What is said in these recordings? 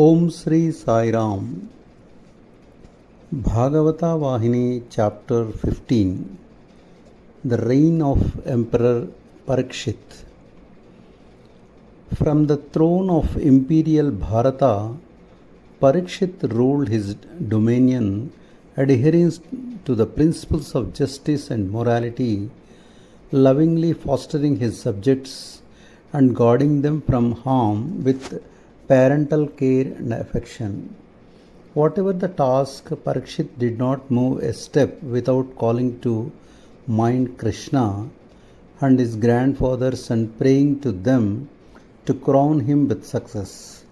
Om Sri Sai Ram. Bhagavatha Vahini, Chapter 15. The Reign of Emperor Parikshit. From the throne of imperial Bharata, Parikshit ruled his dominion adhering to the principles of justice and morality, lovingly fostering his subjects and guarding them from harm with parental care and affection. Whatever the task, Parikshit did not move a step without calling to mind Krishna and his grandfathers and praying to them to crown him with success.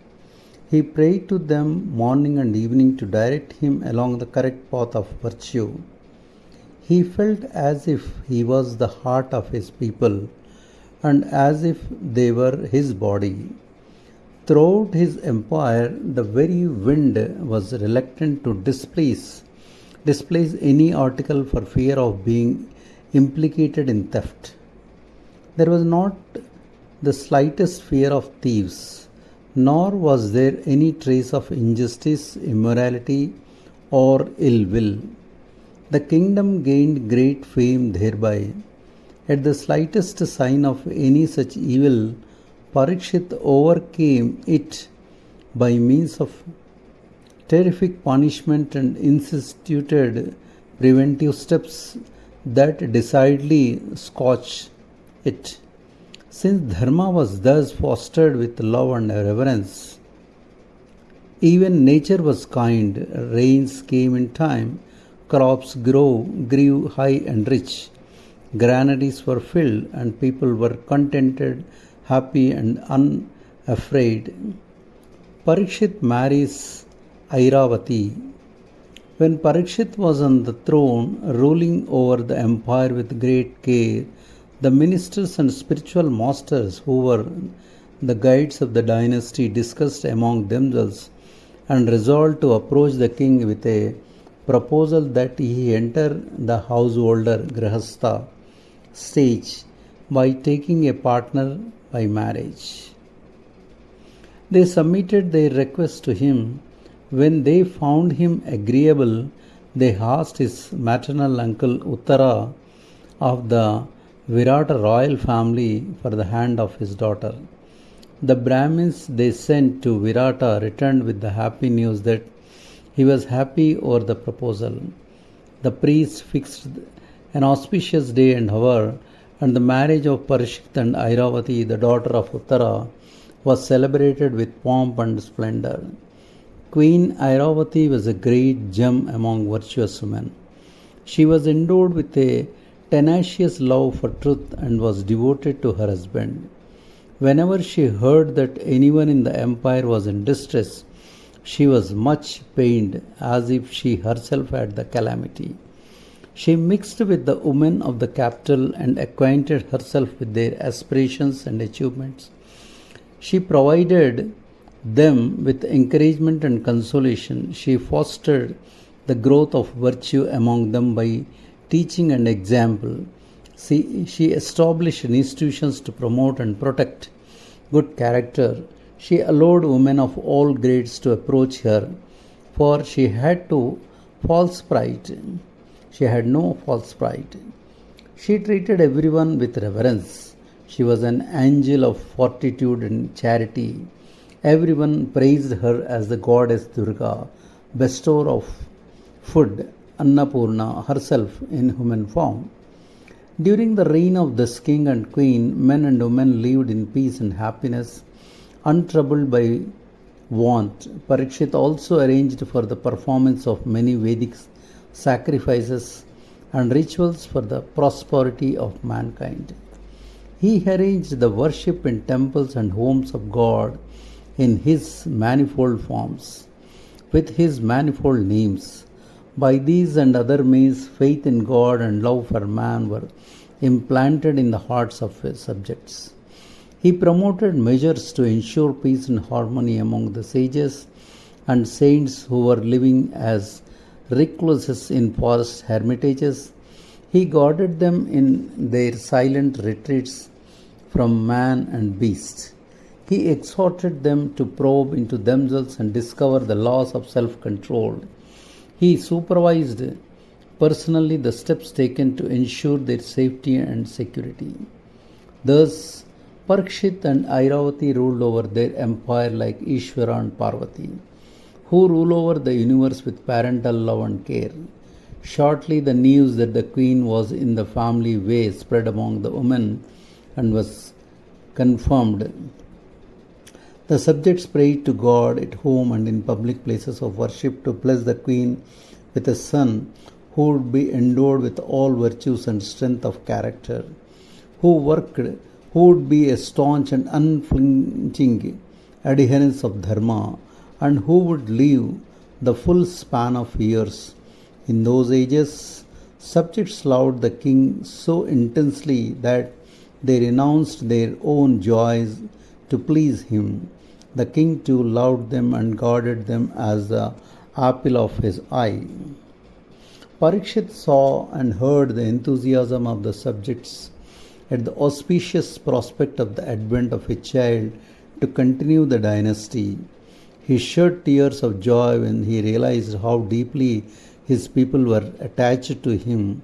He prayed to them morning and evening to direct him along the correct path of virtue. He felt as if he was the heart of his people and as if they were his body. Throughout his empire, the very wind was reluctant to displace any article for fear of being implicated in theft. There was not the slightest fear of thieves, nor was there any trace of injustice, immorality, or ill will. The kingdom gained great fame thereby. At the slightest sign of any such evil, Parikshit overcame it by means of terrific punishment and instituted preventive steps that decidedly scorched it. Since Dharma was thus fostered with love and reverence, even nature was kind, rains came in time, crops grew high and rich, granaries were filled, and people were contented, happy and unafraid. Parikshit marries Airavati. When Parikshit was on the throne, ruling over the empire with great care, the ministers and spiritual masters who were the guides of the dynasty discussed among themselves and resolved to approach the king with a proposal that he enter the householder Grihastha stage by taking a partner by marriage. They submitted their request to him. When they found him agreeable, they asked his maternal uncle Uttara of the Virata royal family for the hand of his daughter. The Brahmins they sent to Virata returned with the happy news that he was happy over the proposal. The priest fixed an auspicious day and hour, and the marriage of Parikshit and Airavati, the daughter of Uttara, was celebrated with pomp and splendor. Queen Airavati was a great gem among virtuous women. She was endowed with a tenacious love for truth and was devoted to her husband. Whenever she heard that anyone in the empire was in distress, she was much pained, as if she herself had the calamity. She mixed with the women of the capital and acquainted herself with their aspirations and achievements. She provided them with encouragement and consolation. She fostered the growth of virtue among them by teaching and example. She established institutions to promote and protect good character. She allowed women of all grades to approach her, for she had no false pride. She treated everyone with reverence. She was an angel of fortitude and charity. Everyone praised her as the goddess Durga, bestower of food, Annapurna, herself in human form. During the reign of this king and queen, men and women lived in peace and happiness, untroubled by want. Parikshit also arranged for the performance of many Vedic sacrifices and rituals for the prosperity of mankind. He arranged the worship in temples and homes of God in his manifold forms, with his manifold names. By these and other means, faith in God and love for man were implanted in the hearts of his subjects. He promoted measures to ensure peace and harmony among the sages and saints who were living as recluses in forest hermitages. He guarded them in their silent retreats from man and beast. He exhorted them to probe into themselves and discover the laws of self control. He supervised personally the steps taken to ensure their safety and security. Thus, Parikshit and Airavati ruled over their empire like Ishvara and Parvati, who rule over the universe with parental love and care. Shortly, the news that the queen was in the family way spread among the women and was confirmed. The subjects prayed to God at home and in public places of worship to bless the queen with a son who would be endowed with all virtues and strength of character, who would be a staunch and unflinching adherent of Dharma, and who would live the full span of years. In those ages, subjects loved the king so intensely that they renounced their own joys to please him. The king too loved them and guarded them as the apple of his eye. Parikshit saw and heard the enthusiasm of the subjects at the auspicious prospect of the advent of a child to continue the dynasty. He shed tears of joy when he realized how deeply his people were attached to him.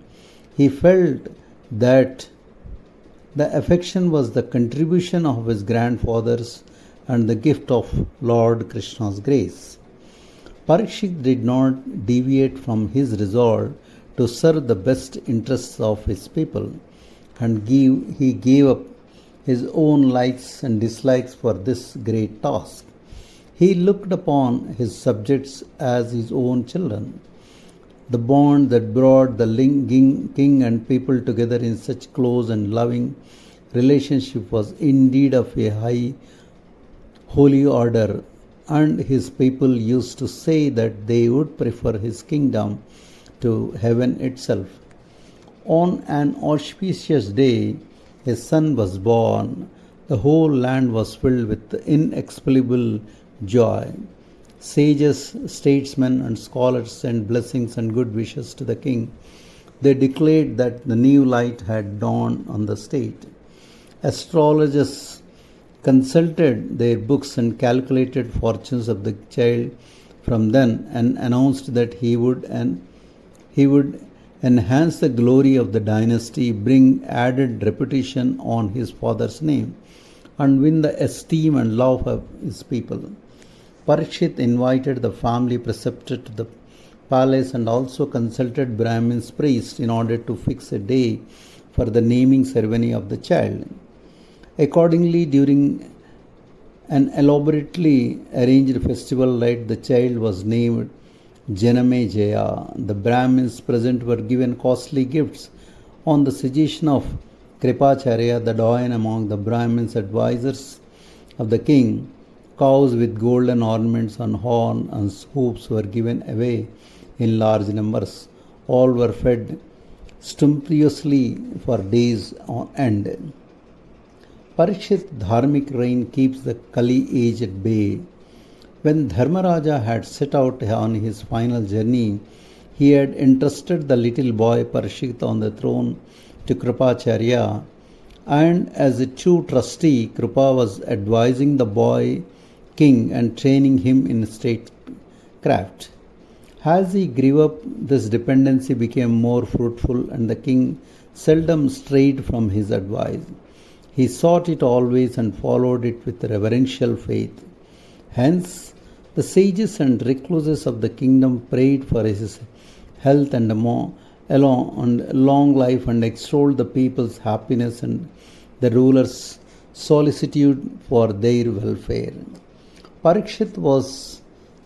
He felt that the affection was the contribution of his grandfathers and the gift of Lord Krishna's grace. Parikshit did not deviate from his resolve to serve the best interests of his people, and he gave up his own likes and dislikes for this great task. He looked upon his subjects as his own children. The bond that brought the king and people together in such close and loving relationship was indeed of a high holy order, and his people used to say that they would prefer his kingdom to heaven itself. On an auspicious day, a son was born. The whole land was filled with inexplicable joy. Sages, statesmen, and scholars sent blessings and good wishes to the king. They declared that the new light had dawned on the state. Astrologers consulted their books and calculated fortunes of the child from then and announced that he would enhance the glory of the dynasty, bring added reputation on his father's name, and win the esteem and love of his people. Parikshit invited the family preceptor to the palace and also consulted Brahmins priests in order to fix a day for the naming ceremony of the child. Accordingly, during an elaborately arranged festival night, the child was named Janame Jaya. The Brahmins present were given costly gifts. On the suggestion of Kripacharya, the doyen among the Brahmins' advisors of the king, cows with golden ornaments on horn and hooves were given away in large numbers. All were fed sumptuously for days on end. Parikshit dharmic reign keeps the Kali age at bay. When Dharmaraja had set out on his final journey, he had entrusted the little boy Parikshit on the throne to Kripacharya, and as a true trustee, Kripa was advising the boy king and training him in statecraft. As he grew up, this dependency became more fruitful, and the king seldom strayed from his advice. He sought it always and followed it with reverential faith. Hence, the sages and recluses of the kingdom prayed for his health and long life and extolled the people's happiness and the rulers' solicitude for their welfare. Parikshit was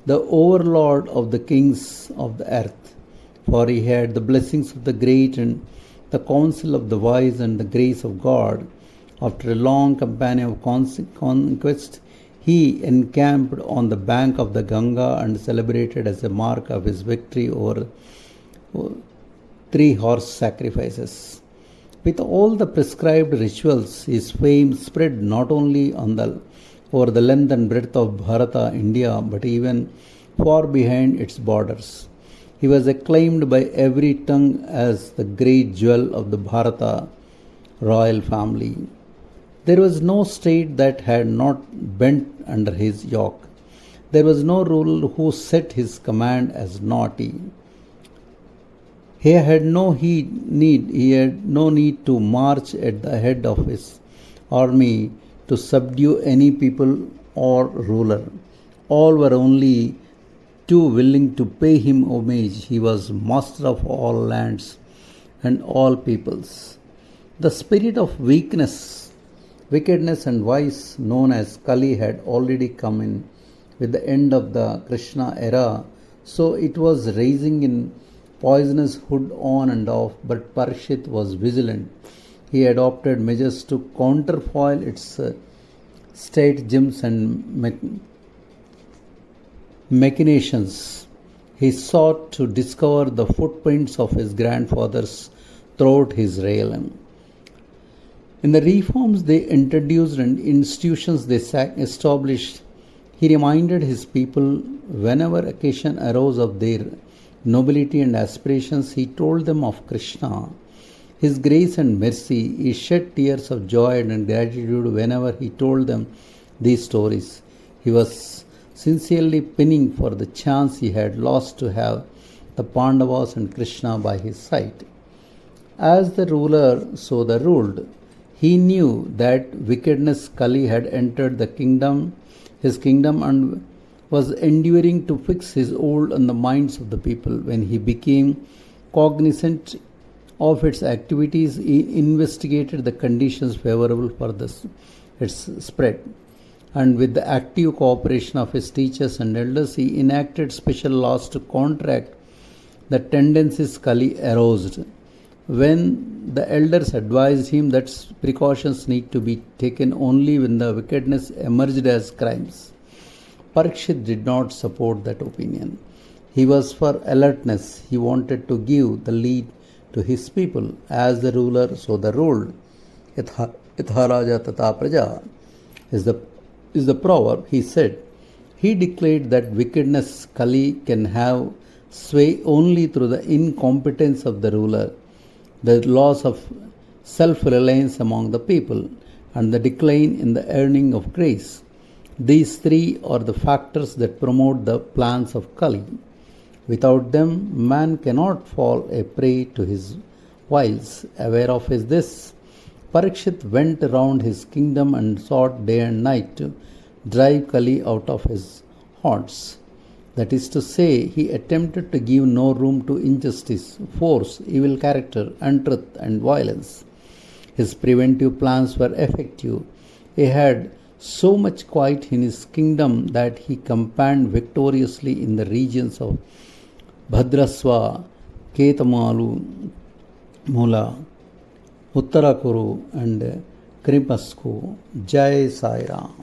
the overlord of the kings of the earth, for he had the blessings of the great and the counsel of the wise and the grace of God. After a long campaign of conquest, he encamped on the bank of the Ganga and celebrated as a mark of his victory over 3 horse sacrifices. With all the prescribed rituals, his fame spread not only over the length and breadth of Bharata, India, but even far behind its borders. He was acclaimed by every tongue as the great jewel of the Bharata royal family. There was no state that had not bent under his yoke. There was no ruler who set his command as naughty. He had no need to march at the head of his army to subdue any people or ruler. All were only too willing to pay him homage. He was master of all lands and all peoples. The spirit of wickedness and vice known as Kali had already come in with the end of the Krishna era, so it was raising in poisonous hood on and off, but Parikshit was vigilant. He adopted measures to counterfoil its stratagems and machinations. He sought to discover the footprints of his grandfathers throughout his realm. In the reforms they introduced and institutions they established, he reminded his people whenever occasion arose of their nobility and aspirations, he told them of Krishna, his grace and mercy. He shed tears of joy and gratitude whenever he told them these stories. He was sincerely pining for the chance he had lost to have the Pandavas and Krishna by his side. As the ruler, so the ruled. He knew that wickedness Kali had entered his kingdom, and was endeavoring to fix his hold on the minds of the people. When he became cognizant of its activities, he investigated the conditions favorable for its spread. And with the active cooperation of his teachers and elders, he enacted special laws to counteract the tendencies Kali aroused. When the elders advised him that precautions need to be taken only when the wickedness emerged as crimes, Parikshit did not support that opinion. He was for alertness. He wanted to give the lead to his people. As the ruler, so the ruled. Yatha raja tata praja is the proverb. He said. He declared that wickedness Kali can have sway only through the incompetence of the ruler, the loss of self-reliance among the people, and the decline in the earning of grace. These three are the factors that promote the plans of Kali. Without them, man cannot fall a prey to his wiles. Aware of this, Parikshit went around his kingdom and sought day and night to drive Kali out of his haunts. That is to say, he attempted to give no room to injustice, force, evil character, untruth, and violence. His preventive plans were effective. He had so much quiet in his kingdom that he campaigned victoriously in the regions of Bhadraswa, Ketamalu, Mula, Uttarakuru, and Krimasku. Jai Sai Ram.